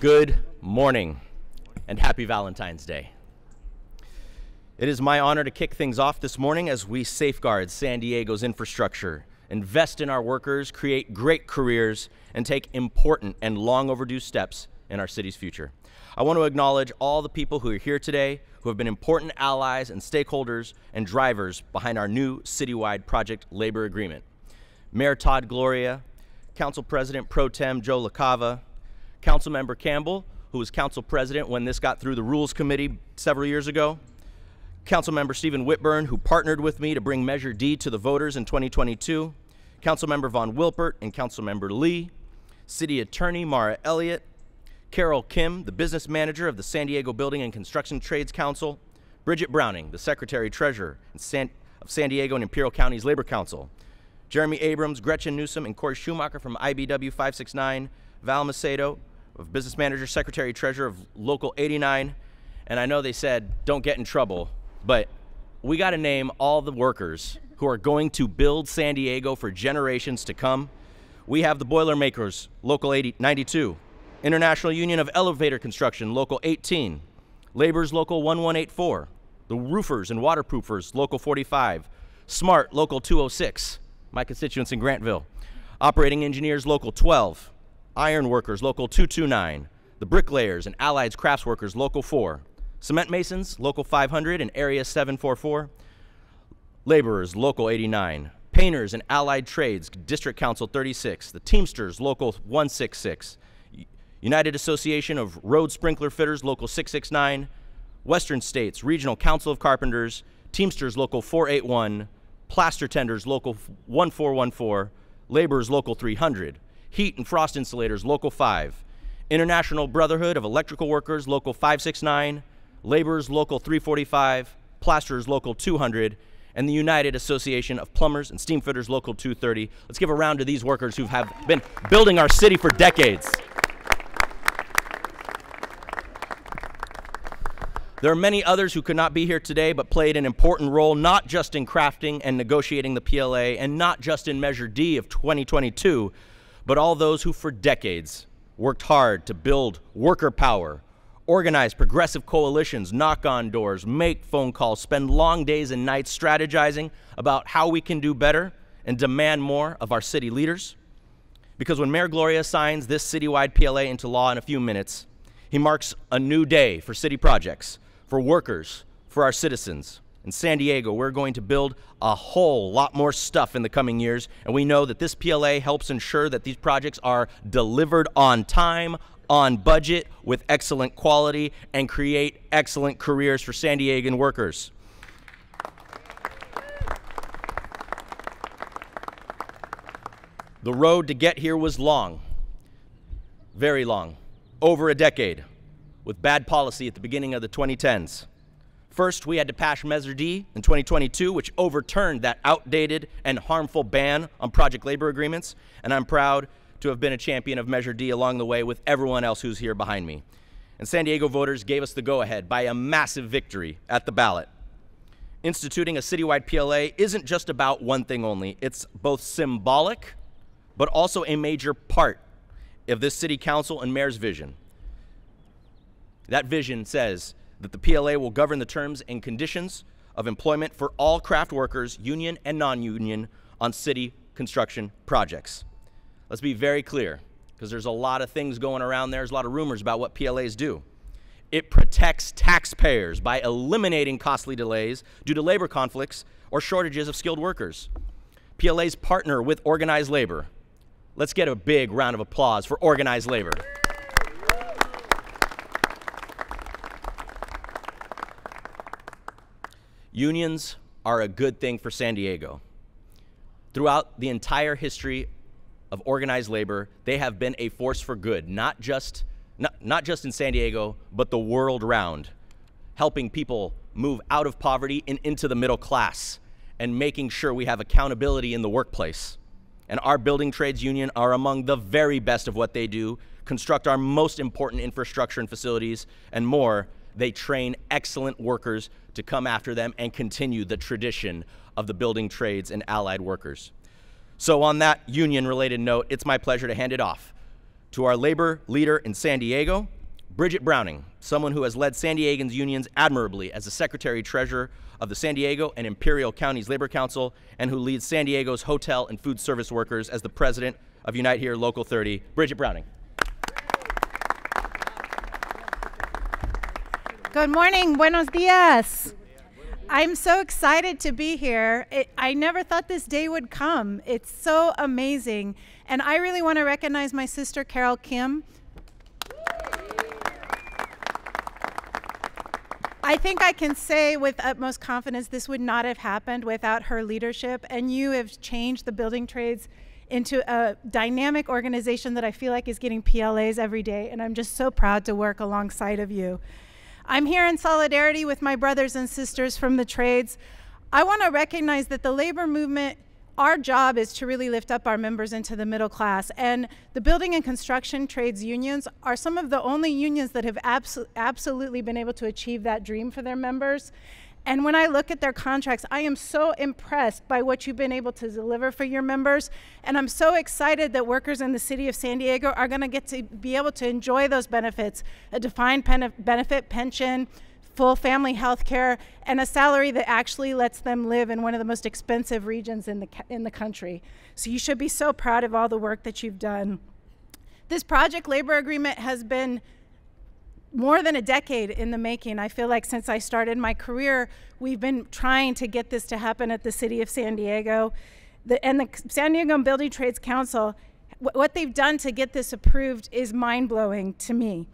Good morning and happy Valentine's Day. It is my honor to kick things off this morning as we safeguard San Diego's infrastructure, invest in our workers, create great careers, and take important and long overdue steps in our city's future. I want to acknowledge all the people who are here today who have been important allies and stakeholders and drivers behind our new citywide project labor agreement. Mayor Todd Gloria, Council President Pro Tem Joe LaCava, Councilmember Campbell, who was council president when this got through the Rules Committee several years ago, Councilmember Stephen Whitburn, who partnered with me to bring Measure D to the voters in 2022, Councilmember Von Wilpert and Councilmember Lee, City Attorney Mara Elliott, Carol Kim, the business manager of the San Diego Building and Construction Trades Council, Bridget Browning, the Secretary-Treasurer of San Diego and Imperial County's Labor Council, Jeremy Abrams, Gretchen Newsom, and Corey Schumacher from IBW 569, Val Macedo, of business manager, secretary, treasurer of Local 89, and I know they said don't get in trouble, but we got to name all the workers who are going to build San Diego for generations to come. We have the Boilermakers, Local 92, International Union of Elevator Construction, Local 18, Labor's Local 1184, the Roofers and Waterproofers, Local 45, SMART, Local 206, my constituents in Grantville, Operating Engineers, Local 12, Iron Workers, Local 229, the Bricklayers and Allied Crafts Workers, Local 4, Cement Masons, Local 500 and Area 744, Laborers, Local 89, Painters and Allied Trades, District Council 36, the Teamsters, Local 166, United Association of Road Sprinkler Fitters, Local 669, Western States Regional Council of Carpenters, Teamsters, Local 481, Plaster Tenders, Local 1414, Laborers, Local 300, Heat and Frost Insulators, Local 5, International Brotherhood of Electrical Workers, Local 569, Laborers, Local 345, Plasterers, Local 200, and the United Association of Plumbers and Steam Fitters, Local 230. Let's give a round to these workers who have been building our city for decades. There are many others who could not be here today but played an important role not just in crafting and negotiating the PLA and not just in Measure D of 2022, but all those who for decades worked hard to build worker power, organize progressive coalitions, knock on doors, make phone calls, spend long days and nights strategizing about how we can do better and demand more of our city leaders. Because when Mayor Gloria signs this citywide PLA into law in a few minutes, he marks a new day for city projects, for workers, for our citizens. In San Diego, we're going to build a whole lot more stuff in the coming years, and we know that this PLA helps ensure that these projects are delivered on time, on budget, with excellent quality, and create excellent careers for San Diegan workers. The road to get here was long, very long, over a decade, with bad policy at the beginning of the 2010s. First, we had to pass Measure D in 2022, which overturned that outdated and harmful ban on project labor agreements, and I'm proud to have been a champion of Measure D along the way with everyone else who's here behind me. And San Diego voters gave us the go-ahead by a massive victory at the ballot. Instituting a citywide PLA isn't just about one thing only. It's both symbolic, but also a major part of this city council and mayor's vision. That vision says that the PLA will govern the terms and conditions of employment for all craft workers, union and non-union, on city construction projects. Let's be very clear, because there's a lot of things going around there. There's a lot of rumors about what PLAs do. It protects taxpayers by eliminating costly delays due to labor conflicts or shortages of skilled workers. PLAs partner with organized labor. Let's get a big round of applause for organized labor. Unions are a good thing for San Diego. Throughout the entire history of organized labor, they have been a force for good, not just in San Diego, but the world round, helping people move out of poverty and into the middle class, and making sure we have accountability in the workplace. And our building trades union are among the very best of what they do, construct our most important infrastructure and facilities, and more. They train excellent workers to come after them and continue the tradition of the building trades and allied workers. So on that union-related note, it's my pleasure to hand it off To our labor leader in San Diego, Bridget Browning, someone who has led San Diegans unions admirably as the Secretary-Treasurer of the San Diego and Imperial Counties Labor Council, and who leads San Diego's hotel and food service workers as the President of Unite Here Local 30, Bridget Browning. Good morning, buenos dias. I'm so excited to be here. I never thought this day would come. It's so amazing. And I really want to recognize my sister, Carol Kim. I think I can say with utmost confidence this would not have happened without her leadership, and you have changed the building trades into a dynamic organization that I feel like is getting PLAs every day, and I'm just so proud to work alongside of you. I'm here in solidarity with my brothers and sisters from the trades. I want to recognize that the labor movement, our job is to really lift up our members into the middle class, and the building and construction trades unions are some of the only unions that have absolutely been able to achieve that dream for their members. And when I look at their contracts, I am so impressed by what you've been able to deliver for your members, and I'm so excited that workers in the city of San Diego are going to get to be able to enjoy those benefits: a defined benefit pension, full family health care, and a salary that actually lets them live in one of the most expensive regions in the country. So you should be so proud of all the work that you've done. This project labor agreement has been more than a decade in the making. I feel like since I started my career, we've been trying to get this to happen at the city of San Diego. The San Diego Building Trades Council, what they've done to get this approved is mind-blowing to me.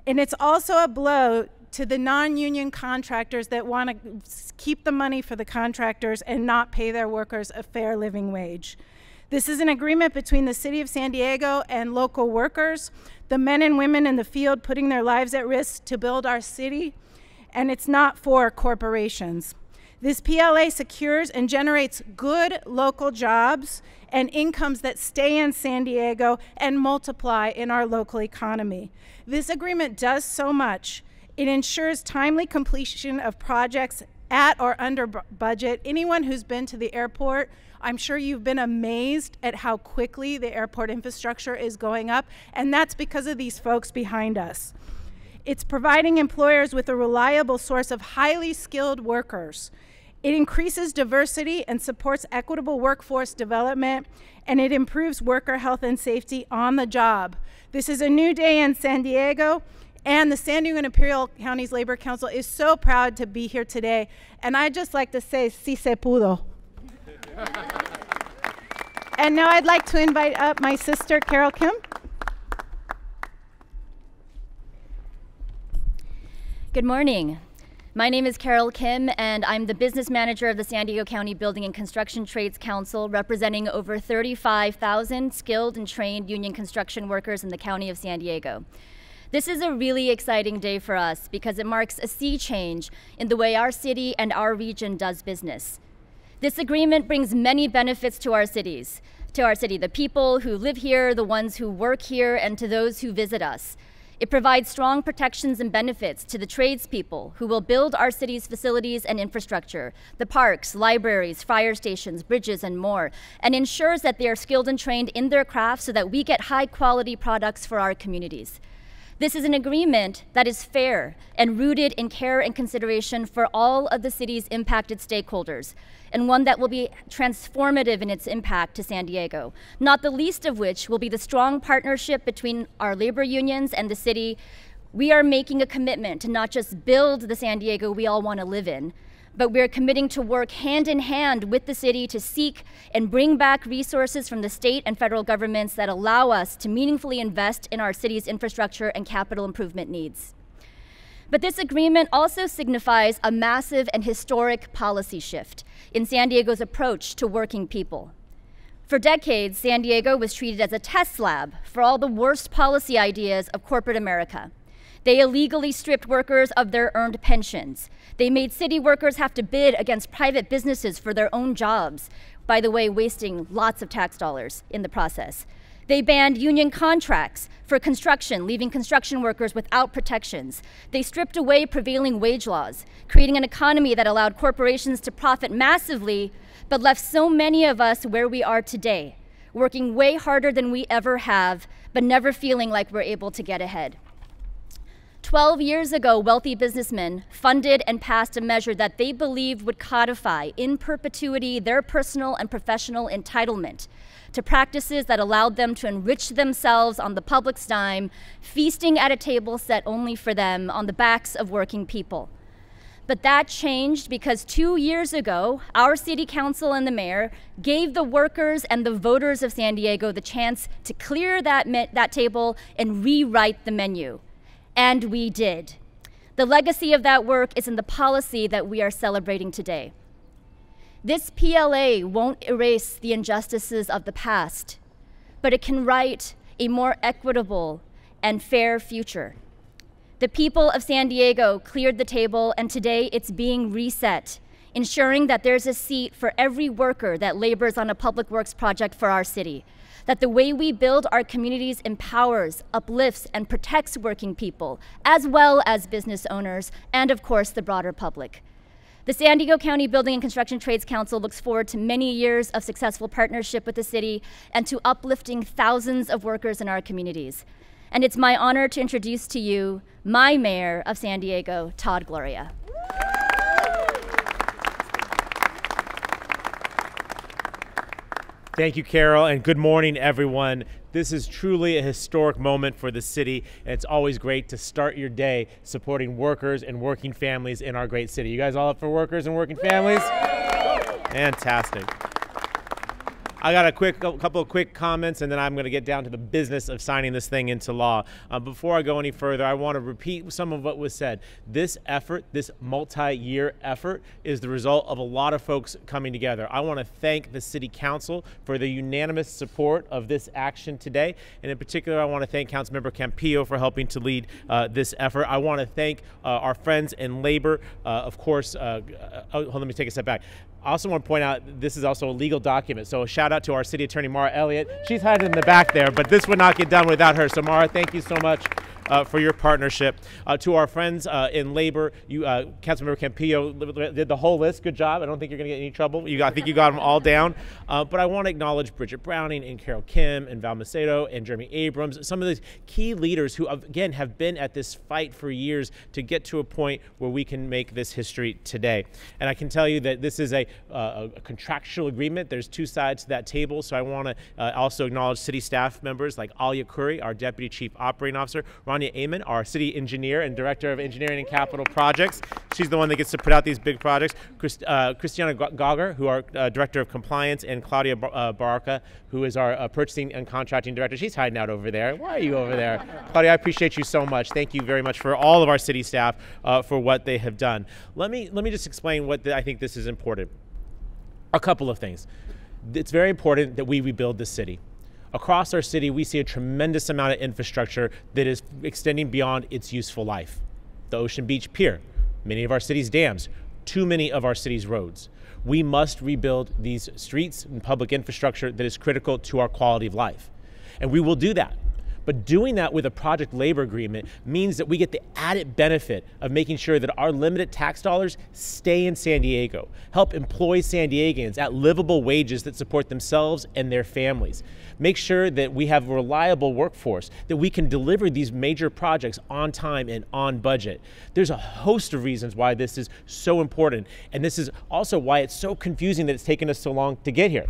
And it's also a blow to the non-union contractors that want to keep the money for the contractors and not pay their workers a fair living wage. This is an agreement between the city of San Diego and local workers, the men and women in the field putting their lives at risk to build our city, and it's not for corporations. This PLA secures and generates good local jobs and incomes that stay in San Diego and multiply in our local economy. This agreement does so much. It ensures timely completion of projects at or under budget. Anyone who's been to the airport, I'm sure you've been amazed at how quickly the airport infrastructure is going up, and that's because of these folks behind us. It's providing employers with a reliable source of highly skilled workers. It increases diversity and supports equitable workforce development, and it improves worker health and safety on the job. This is a new day in San Diego, and the San Diego and Imperial Counties Labor Council is so proud to be here today. And I'd just like to say, si se pudo. And now I'd like to invite up my sister, Carol Kim. Good morning. My name is Carol Kim, and I'm the business manager of the San Diego County Building and Construction Trades Council, representing over 35,000 skilled and trained union construction workers in the county of San Diego. This is a really exciting day for us because it marks a sea change in the way our city and our region does business. This agreement brings many benefits to our city, the people who live here, the ones who work here, and to those who visit us. It provides strong protections and benefits to the tradespeople who will build our city's facilities and infrastructure, the parks, libraries, fire stations, bridges, and more, and ensures that they are skilled and trained in their craft so that we get high-quality products for our communities. This is an agreement that is fair and rooted in care and consideration for all of the city's impacted stakeholders, and one that will be transformative in its impact to San Diego, not the least of which will be the strong partnership between our labor unions and the city. We are making a commitment to not just build the San Diego we all want to live in, but we're committing to work hand in hand with the city to seek and bring back resources from the state and federal governments that allow us to meaningfully invest in our city's infrastructure and capital improvement needs. But this agreement also signifies a massive and historic policy shift in San Diego's approach to working people. For decades, San Diego was treated as a test lab for all the worst policy ideas of corporate America. They illegally stripped workers of their earned pensions. They made city workers have to bid against private businesses for their own jobs, by the way, wasting lots of tax dollars in the process. They banned union contracts for construction, leaving construction workers without protections. They stripped away prevailing wage laws, creating an economy that allowed corporations to profit massively, but left so many of us where we are today, working way harder than we ever have, but never feeling like we're able to get ahead. 12 years ago, wealthy businessmen funded and passed a measure that they believed would codify in perpetuity their personal and professional entitlement to practices that allowed them to enrich themselves on the public's dime, feasting at a table set only for them on the backs of working people. But that changed because 2 years ago, our city council and the mayor gave the workers and the voters of San Diego the chance to clear that table and rewrite the menu. And we did. The legacy of that work is in the policy that we are celebrating today. This PLA won't erase the injustices of the past, but it can write a more equitable and fair future. The people of San Diego cleared the table, and today it's being reset, ensuring that there's a seat for every worker that labors on a public works project for our city, that the way we build our communities empowers, uplifts, and protects working people, as well as business owners, and of course, the broader public. The San Diego County Building and Construction Trades Council looks forward to many years of successful partnership with the city and to uplifting thousands of workers in our communities. And it's my honor to introduce to you my mayor of San Diego, Todd Gloria. Thank you, Carol, and good morning, everyone. This is truly a historic moment for the city, and it's always great to start your day supporting workers and working families in our great city. You guys all up for workers and working families? Fantastic. I got a couple of quick comments, and then I'm going to get down to the business of signing this thing into law. Before I go any further, I want to repeat some of what was said. This effort, this multi-year effort, is the result of a lot of folks coming together. I want to thank the City Council for the unanimous support of this action today, and in particular, I want to thank Councilmember Campillo for helping to lead this effort. I want to thank our friends in labor, of course. Let me take a step back. I also want to point out this is also a legal document, so a shout out to our city attorney, Mara Elliott. She's hiding in the back there, but this would not get done without her. So Mara, thank you so much for your partnership. To our friends in labor, Councilmember Campillo did the whole list. Good job. I don't think you're going to get any trouble. I think you got them all down. But I want to acknowledge Bridget Browning and Carol Kim and Val Macedo and Jeremy Abrams, some of these key leaders who, again, have been at this fight for years to get to a point where we can make this history today. And I can tell you that this is a contractual agreement. There's two sides to that table. So I want to also acknowledge city staff members like Alia Curry, our Deputy Chief Operating Officer, Rania Amon, our city engineer and director of engineering and capital projects. She's the one that gets to put out these big projects. Christiana Gauger, who are director of compliance, and Claudia Barca, who is our purchasing and contracting director. She's hiding out over there. Why are you over there? Claudia, I appreciate you so much. Thank you very much for all of our city staff for what they have done. Let me just explain what I think this is important. A couple of things. It's very important that we rebuild this city. Across our city, we see a tremendous amount of infrastructure that is extending beyond its useful life. The Ocean Beach Pier, many of our city's dams, too many of our city's roads. We must rebuild these streets and public infrastructure that is critical to our quality of life. And we will do that. But doing that with a project labor agreement means that we get the added benefit of making sure that our limited tax dollars stay in San Diego, help employ San Diegans at livable wages that support themselves and their families. Make sure that we have a reliable workforce, that we can deliver these major projects on time and on budget. There's a host of reasons why this is so important, and this is also why it's so confusing that it's taken us so long to get here.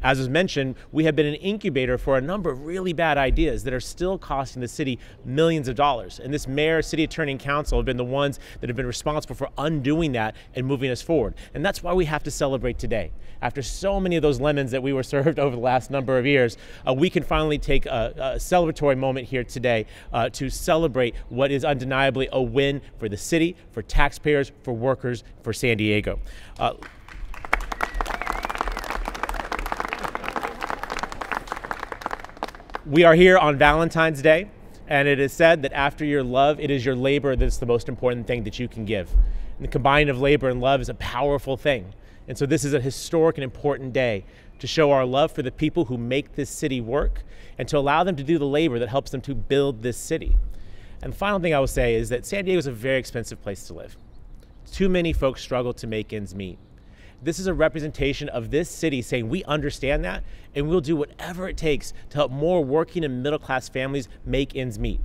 As was mentioned, we have been an incubator for a number of really bad ideas that are still costing the city millions of dollars. And this mayor, city attorney, and council have been the ones that have been responsible for undoing that and moving us forward. And that's why we have to celebrate today. After so many of those lemons that we were served over the last number of years, we can finally take a celebratory moment here today to celebrate what is undeniably a win for the city, for taxpayers, for workers, for San Diego. We are here on Valentine's Day, and it is said that after your love, it is your labor that's the most important thing that you can give. And the combining of labor and love is a powerful thing. And so this is a historic and important day to show our love for the people who make this city work and to allow them to do the labor that helps them to build this city. And the final thing I will say is that San Diego is a very expensive place to live. Too many folks struggle to make ends meet. This is a representation of this city saying we understand that and we'll do whatever it takes to help more working and middle-class families make ends meet.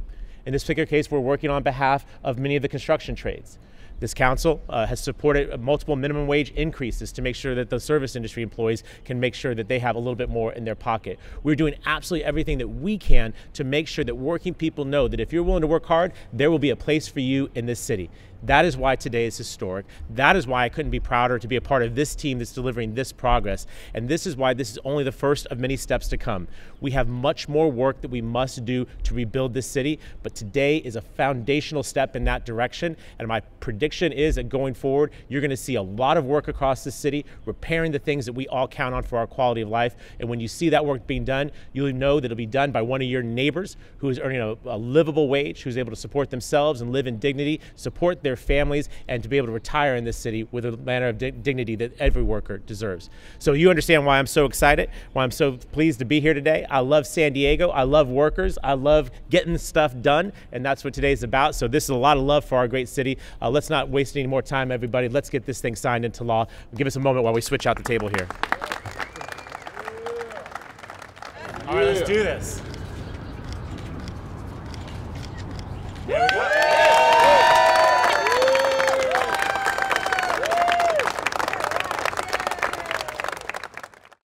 In this particular case, we're working on behalf of many of the construction trades. This council has supported multiple minimum wage increases to make sure that the service industry employees can make sure that they have a little bit more in their pocket. We're doing absolutely everything that we can to make sure that working people know that if you're willing to work hard, there will be a place for you in this city. That is why today is historic. That is why I couldn't be prouder to be a part of this team that's delivering this progress. And this is why this is only the first of many steps to come. We have much more work that we must do to rebuild this city, but today is a foundational step in that direction. And my prediction is that going forward, you're going to see a lot of work across the city, repairing the things that we all count on for our quality of life. And when you see that work being done, you'll know that it'll be done by one of your neighbors who is earning a livable wage, who's able to support themselves and live in dignity, support their families, and to be able to retire in this city with a manner of dignity that every worker deserves. So you understand why I'm so excited, why I'm so pleased to be here today. I love San Diego. I love workers. I love getting stuff done, and that's what today's about. So this is a lot of love for our great city. Let's not waste any more time, everybody. Let's get this thing signed into law. Give us a moment while we switch out the table here. All right, let's do this.